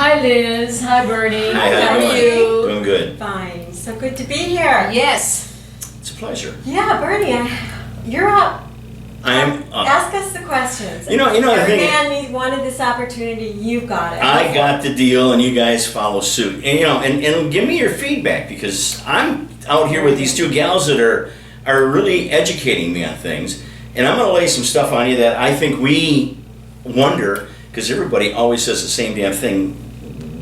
Hi Liz, hi Bernie. Hi, how how are you you? Doing good. Fine. So good to be here. Yes. It's a pleasure. Yeah, Bernie, you're up. I'm. Ask us the questions. You know the Every thing. man wanted this opportunity. You've got it. I got the deal, and you guys follow suit. And and give me your feedback, because I'm out here with these two gals that are really educating me on things, and I'm going to lay some stuff on you that I think we wonder, because everybody always says the same damn thing.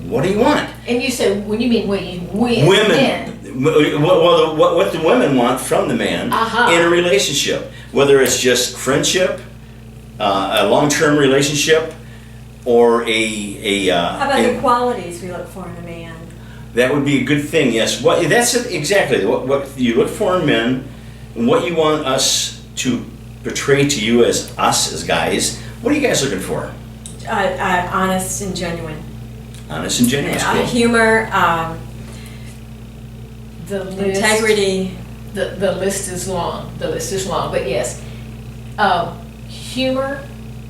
What do you want? And you said, when you mean we Women. men. Well, what the women want from the man Uh-huh. in a relationship, whether it's just friendship, a long-term relationship, or How about the qualities we look for in a man? that would be a good thing. Yes, that's it, exactly what you look for in men, and what you want us to portray to you as us as guys. What are you guys looking for? Honest and genuine. Honest and genuine. Cool. Humor, The list, integrity. the list is long. The list is long, but yes. Humor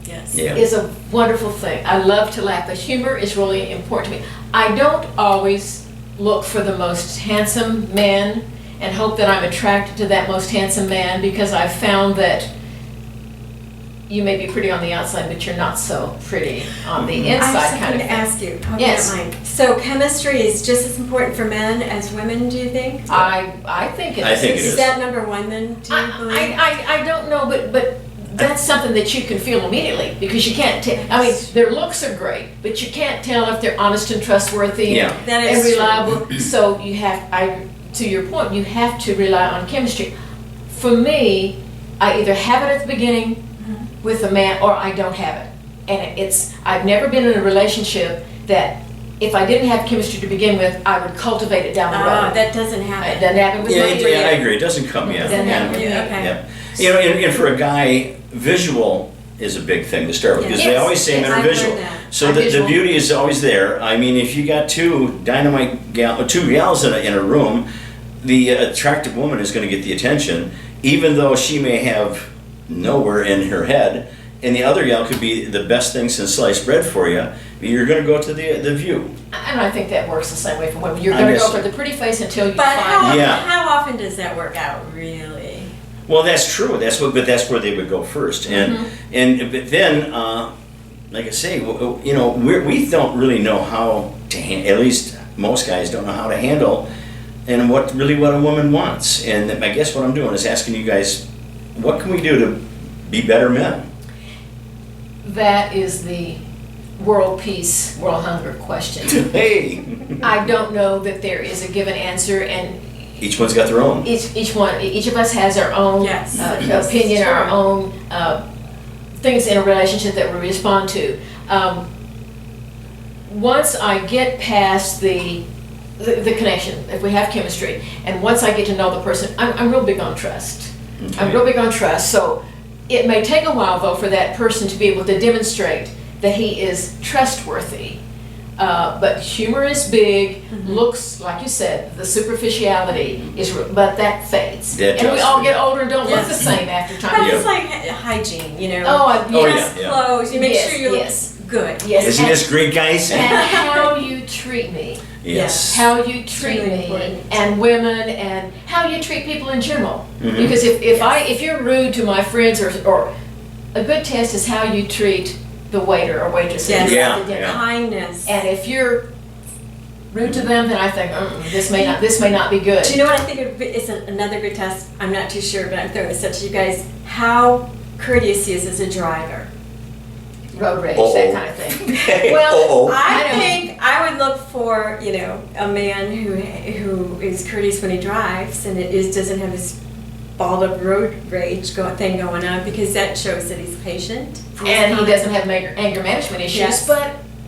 Yes. Yeah. is a wonderful thing. I love to laugh, but humor is really important to me. I don't always look for the most handsome man and hope that I'm attracted to that most handsome man, because I've found that you may be pretty on the outside, but you're not so pretty on the I have inside, something kind of to thing. ask you. Hope Yes. you don't mind. So chemistry is just as important for men as women, do you think? I think it is. I think it Is that number one then, do you believe? I don't know, but that's something that you can feel immediately, because you can't tell. I mean, their looks are great, but you can't tell if they're honest and trustworthy Yeah. That and is true. reliable. So you have, to your point, you have to rely on chemistry. For me, I either have it at the beginning with a man, or I don't have it. And I've never been in a relationship that if I didn't have chemistry to begin with, I would cultivate it down the road. That doesn't It happen. doesn't happen with Yeah, me. I agree. It doesn't come yet. Doesn't happen with me. Okay. Yeah. You know, and for a guy, visual is a big thing to start with, because they Yes. always say men are I've heard visual. that. So I'm the visual. beauty is always there. I mean, if you got two gals in a room, the attractive woman is going to get the attention, even though she may have nowhere in her head, and the other gal could be the best thing since sliced bread for you. You're going to go to the view. And I think that works the same way for women. You're I going to guess go for so. the pretty face until you But find Yeah. how often does that work out, really? Well, that's true. But that's where they would go first, but then, like I say, you know, we don't really know how to handle. At least most guys don't know how to handle, and what a woman wants. And I guess what I'm doing is asking you guys, what can we do to be better men? That is the world peace, world hunger question. Hey, I don't know that there is a given answer, and each one's got their own. each of us has our own Yes. Yes, opinion, it's our true. own things in a relationship that we respond to. Once I get past the connection, if we have chemistry, and once I get to know the person, I'm real big on trust. I'm real big on trust. So it may take a while, though, for that person to be able to demonstrate that he is trustworthy. But humor is big. Looks, like you said, the superficiality is, but that fades. That And we does all fade. get older and don't look Yes. the same after But time. it's like hygiene, you know. Oh, Oh, yes. yeah. Clothes, you make Yes, sure you look yes. good. Yes. Isn't and- this great, guys? And how you treat me. Yes. How you treat really me, important. and women, and how you treat people in general. Mhm. Because if you're rude to my friends, or a good test is how you treat the waiter or waitress. Yes. Yeah, The yeah. kindness. And if you're rude to them, then I think this may not be good. Do you know what I think is another good test? I'm not too sure, but I'm throwing this out to you guys. How courteous he is as a driver. Road rage, Uh-oh. that kind of thing. Hey, Well, uh-oh. I I know. think I would look for, you know, a man who is courteous when he drives and doesn't have this balled up road rage thing going on, because that shows that he's patient. And he doesn't have anger management issues, Yes.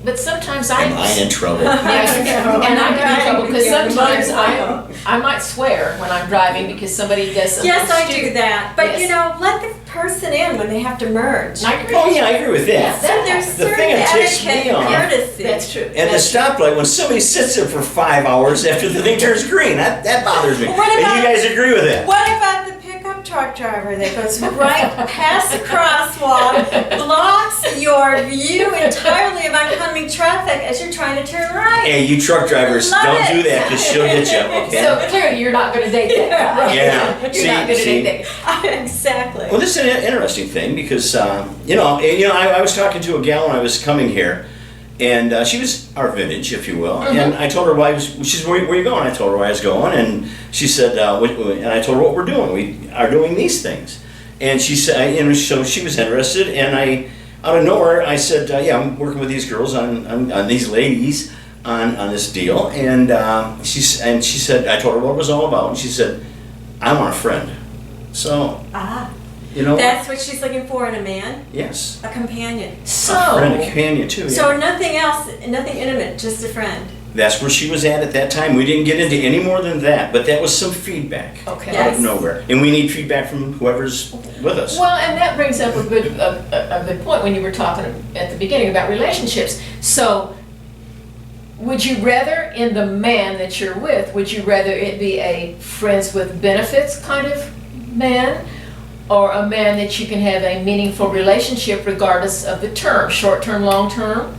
but sometimes Am I in trouble? Yes, and I'm in trouble because Yeah, sometimes motorcycle. I might swear when I'm driving because somebody does something Yes, I do stupid. that. But Yes. you know, let the person in when they have to merge. I agree. Oh yeah, I agree with Yeah, that. So there's The certain thing that ticks me etiquette and off- courtesy. That's true. At the stoplight, when somebody sits there for 5 hours after the thing turns green, that bothers me. What And about- you guys agree with that? What about the pickup truck driver that goes right past the crosswalk, blocks your view entirely of oncoming traffic as you're trying to turn right. Hey, you truck drivers, Love don't it. do that because she'll hit you. Okay? So clearly, you're not going to date that guy. Yeah. You're See, not going to see. date that guy. Exactly. Well, this is an interesting thing because I was talking to a gal when I was coming here, and she was our vintage, if you will. And I told her why. She's where you going? I told her where I was going, and she said, and I told her what we're doing. We are doing these things, and she said, so she was interested, and I, out of nowhere, I said, yeah, I'm working with these girls on these ladies on this deal, and she said, I told her what it was all about, and she said, I want a friend. So. You know, That's what she's looking for in a man? yes. A companion. So, A friend, a companion too. Yeah. So nothing else, nothing intimate, just a friend. That's where she was at that time. We didn't get into any more than that, but that was some feedback okay. Yeah. out of nowhere, and we need feedback from whoever's with us. Well, and that brings up a good point when you were talking at the beginning about relationships. So, would you rather, in the man that you're with, would you rather it be a friends with benefits kind of man, or a man that you can have a meaningful relationship regardless of the term, short term, long term?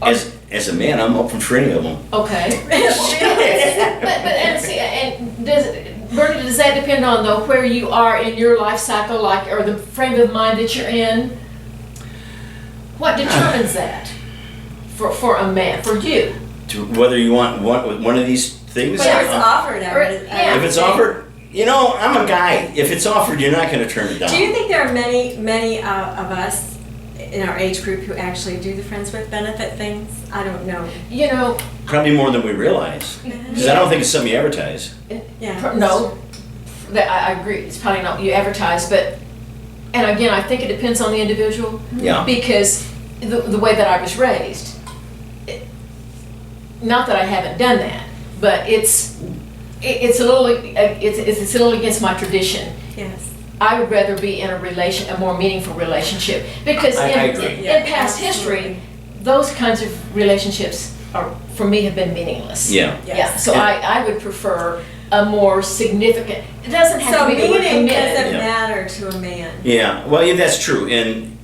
As a man, I'm open for any of them. Okay. Bernie, does that depend on where you are in your life cycle, or the frame of mind that you're in? What determines that for a man, for you? Whether you want one of these things, Whatever's offered, yeah. if it's offered, I'm a guy. If it's offered, you're not going to turn it down. Do you think there are many of us in our age group who actually do the friends with benefit things? I don't know. Probably more than we realize, because I don't think it's something you advertise. Yeah. No, I agree. It's probably not you advertise, but, and again, I think it depends on the individual. Yeah. Because the way that I was raised, not that I haven't done that, but it's a little against my tradition. Yes. I would rather be in a more meaningful relationship, because I in agree. past history, those kinds of relationships for me have been meaningless. Yeah. Yes. Yeah, so I would prefer a more significant, it doesn't have So to be the word meaning committed. doesn't Yeah. matter to a man. Yeah, well, yeah, that's true, and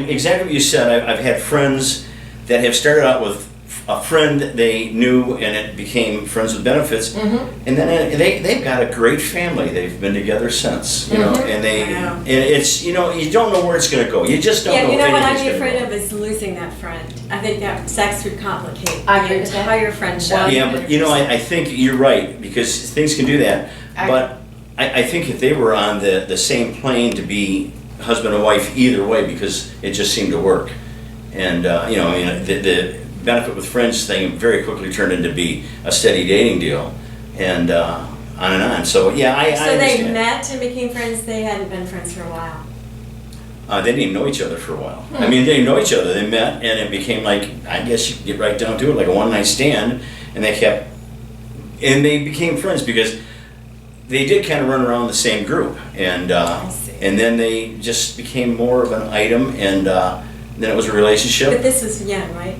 exactly what you said. I've had friends that have started out with a friend that they knew, and it became friends with benefits, and then they've got a great family. They've been together since, and Wow. and it's you don't know where it's going to go. You just don't know. Yeah, what I'd anything's be gonna afraid go. of is losing that friend. I think that sex would complicate I the agree with that. entire friendship. Yeah, but I think you're right, because things can do that. But I think if they were on the same plane to be husband and wife either way, because it just seemed to work. And, the benefit with friends thing very quickly turned into be a steady dating deal. And on and on. So, yeah, I So they understand. met and became friends. They hadn't been friends for a while. They didn't even know each other for a while. I mean, they didn't know each other. They met, and it became like, I guess you could get right down to it, like a one-night stand. And they became friends because they did kind of run around the same group. And then they just became more of an item, and then it was a relationship. But this was young, right?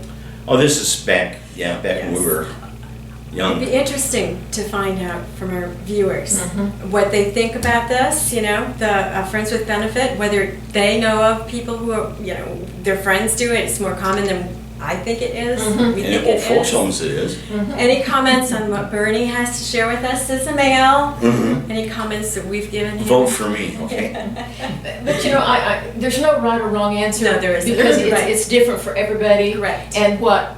Oh, this is back when we Yes. were young. It'd be interesting to find out from our viewers what they think about this, the friends with benefit, whether they know of people who are, their friends do it. It's more common than I think it is. We And think in it old folks' is. homes it is. Any comments on what Bernie has to share with us as a male? Mhm. Any comments that we've given him? Vote for me, okay? But there's no right or wrong answer. No, there isn't. Because Right. it's different for everybody. Correct. And what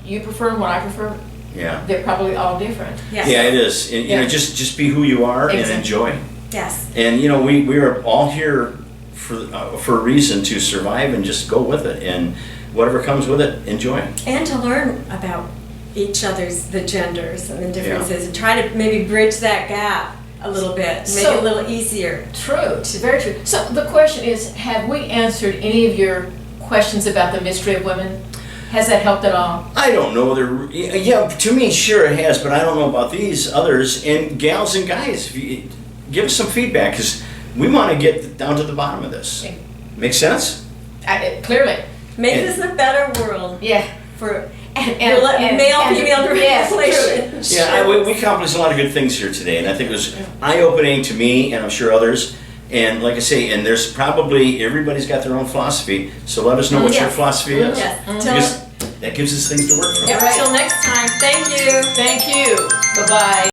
you prefer and what I prefer, Yeah. they're probably all different. Yes. Yeah, it is. And, Yeah. just be who you are and Exactly. enjoy. Yes. And we are all here for a reason to survive and just go with it. And whatever comes with it, enjoy it. And to learn about each other's, the genders and the differences, and try to maybe bridge that gap a little bit, make So- it a little easier. True, it's very true. So the question is, have we answered any of your questions about the mystery of women? Has that helped at all? I don't know. Yeah, to me, sure it has, but I don't know about these others. And gals and guys, give us some feedback, because we want to get down to the bottom of this. Make sense? Clearly, Make And- this a better world yeah. for Male-female yes, relations. Yeah, we accomplished a lot of good things here today, and I think it was eye-opening to me, and I'm sure others. And like I say, and there's probably, everybody's got their own philosophy, so let us know what your Yes. philosophy is. Yes. Because that gives us things to work from. Yeah, right. Until next time, thank you. Thank you. Bye-bye.